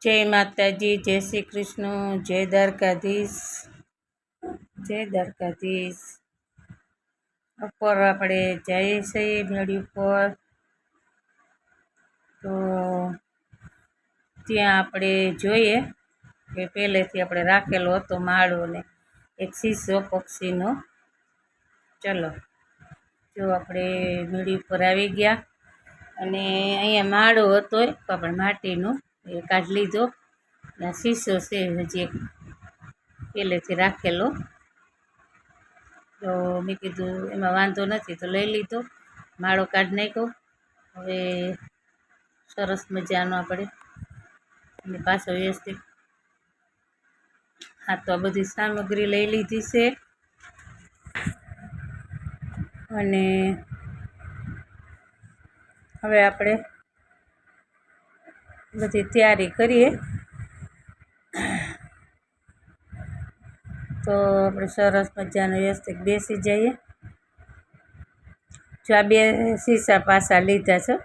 જય માતાજી, જય શ્રી કૃષ્ણ, જય દ્વારકાધીશ, જય દ્વારકાધીશ। ઉપર આપણે જઈએ છીએ મેળી ઉપર, તો ત્યાં આપણે જોઈએ કે પહેલેથી આપણે રાખેલો હતો માળો ને એક શીશો પક્ષીનો। ચલો, જો આપણે મેળી ઉપર આવી ગયા અને અહીંયા માળો હતો આપણે માટીનો એ કાઢી લીધો। આ શીશો છે હજી એક પહેલેથી રાખેલો, તો મેં કીધું એમાં વાંધો નથી તો લઈ લીધો, માળો કાઢી નાખ્યો। હવે સરસ મજાનો આપણે અને પાછો વ્યવસ્થિત, હા તો આ બધી સામગ્રી લઈ લીધી છે અને હવે આપણે બધી તૈયારી કરીએ। તો આપણે સરસ મજાનો વ્યવસ્થિત બેસી જઈએ। જો આ બે શીશા પાછા લીધા છે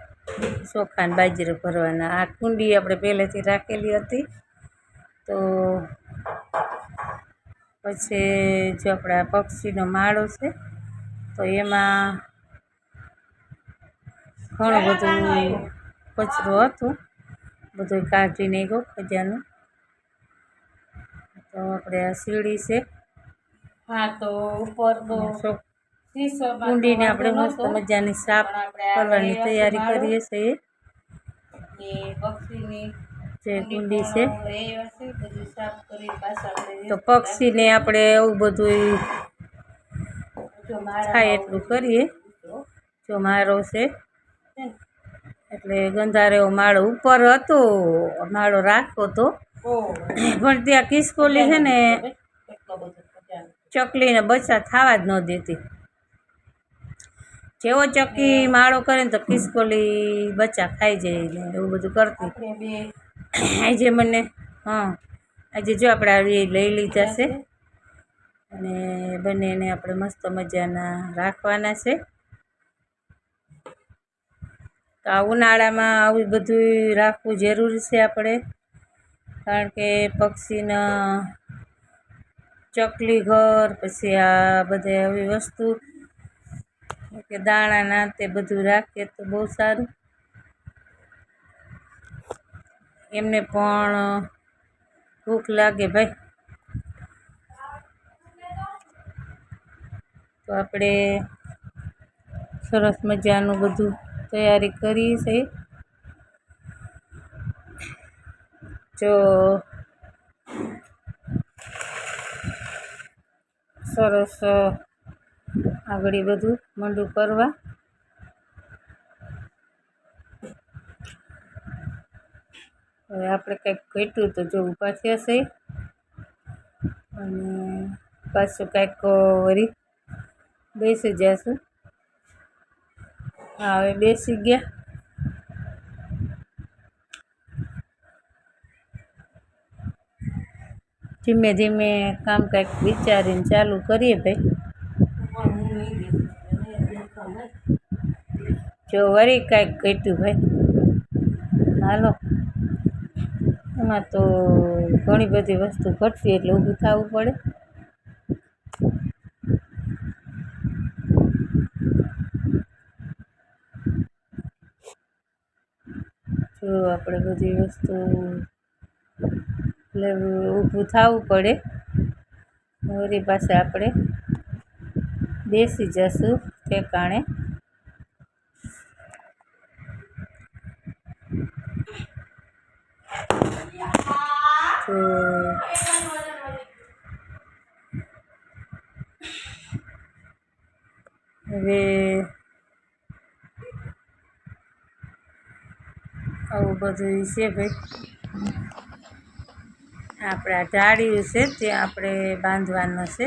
ચોખા ને બાજરો ભરવાના। આ કુંડી આપણે પહેલેથી રાખેલી હતી, તો પછી જો આપણે આ પક્ષીનો માળો છે તો એમાં ઘણું બધું કચરો હતો, બધું કાઢી નાખ્યો ખજાનો। તો આપણે આ સીડી છે, હા તો ઉપર તો કુંડીને આપણે મસ્ત મજાની સાફ કરવાની તૈયારી કરીએ છીએ। જે કુંડી છે તો પક્ષીને આપણે એવું બધું થાય એટલું કરીએ। જો માળો છે એટલે ગંધાર એવો માળો ઉપર હતો, માળો રાખો તો પણ ત્યાં ખિસકોલી છે ને ચકલીને બચ્ચા થવા જ ન દેતી। જેવો ચકી માળો કરે ને તો ખિસકોલી બચ્ચા ખાઈ જાય ને એવું બધું કરતી। આજે મને આજે જો આપણે આવી લઈ લીધા છે અને બંનેને આપણે મસ્ત મજાના રાખવાના છે। તો આ ઉનાળામાં આવું બધું રાખવું જરૂરી છે આપણે, કારણ કે પક્ષીના ચકલી ઘર, પછી આ બધે આવી વસ્તુ કે દાણા તે બધું રાખીએ તો બહુ સારું, એમને પણ ભૂખ લાગે ભાઈ। તો આપણે સરસ મજાનું બધું તૈયારી કરી છે। જો સરસ આગળ બધું મંડું કરવા। હવે આપણે કંઈક ઘટ્યું તો જો ઊભા થયા છે અને પાછું કંઈક વળી બેસી જશું। હા હવે બેસી ગયા। ધીમે ધીમે કામ કંઈક વિચારીને ચાલુ કરીએ ભાઈ। જો વળી કાંઈક ઘટ્યું ભાઈ, હાલો એમાં તો ઘણી બધી વસ્તુ ઘટતી એટલે ઊભું થવું પડે। જો આપણે બધી વસ્તુ એટલે ઊભું થવું પડે, વળી પાસે આપણે બેસી જશું ઠેકાણે। તો હવે આવું બધું છે ભાઈ। આપણે આ ઢાળ્યું છે ત્યાં આપણે બાંધવાનું છે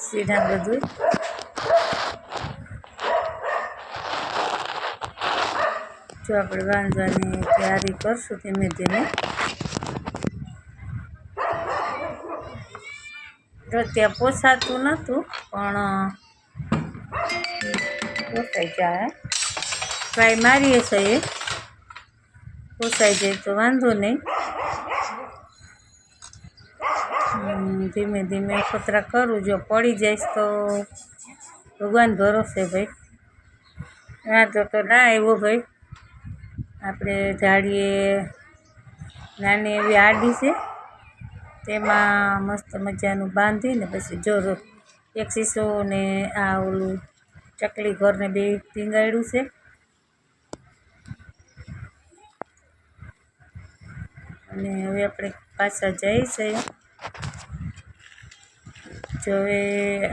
સીધા બધું। જો આપણે બાંધવાની તૈયારી કરશું ધીમે ધીમે। જો ત્યાં પોસાતું નહોતું પણ પોસાઈ જાય, ટ્રાય મારીએ છીએ પોસાઈ જાય તો વાંધો નહીં. ધીમે ધીમે ખતરા કરું. જો પડી જઈશ તો ભગવાન ભરોસે ભાઈ. વાંધો તો ના આવ્યો ભાઈ. આપણે જાળીએ નાની એવી આડી છે, તેમાં મસ્ત મજાનું બાંધીને પછી જો એક શીશો ને આ ઓલું ચકલી ઘરને બે ટીંગાડ્યું છે. અને હવે આપણે પાછા જઈ છીએ. જો હવે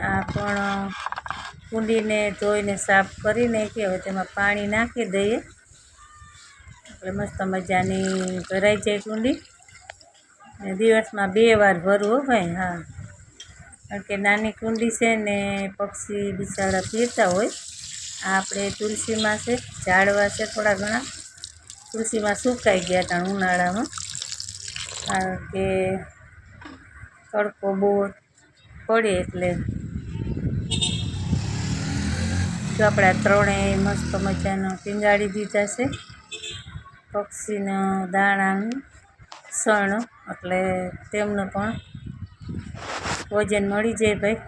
આ પણ કુંડીને ધોઈને સાફ કરી નાખી. હવે તેમાં પાણી નાખી દઈએ એટલે મસ્ત મજાની ભરાઈ જાય કુંડી. અને દિવસમાં 2 વાર ભરવું હો ભાઈ. હા, કારણ કે નાની કુંડી છે ને પક્ષી બિચારા પીરતા હોય. આ આપણે તુલસીમાં છે, ઝાડવા છે થોડા ઘણા. તુલસીમાં સુકાઈ ગયા હતા ઉનાળામાં, કારણ કે તડકો બહુ પડે એટલે. જો આપણે આ ત્રણેય મસ્ત મજાનો ટીંગાડી દીધા છે. પક્ષીના દાણાનું સણ એટલે તેમને પણ ભોજન મળી જાય ભાઈ.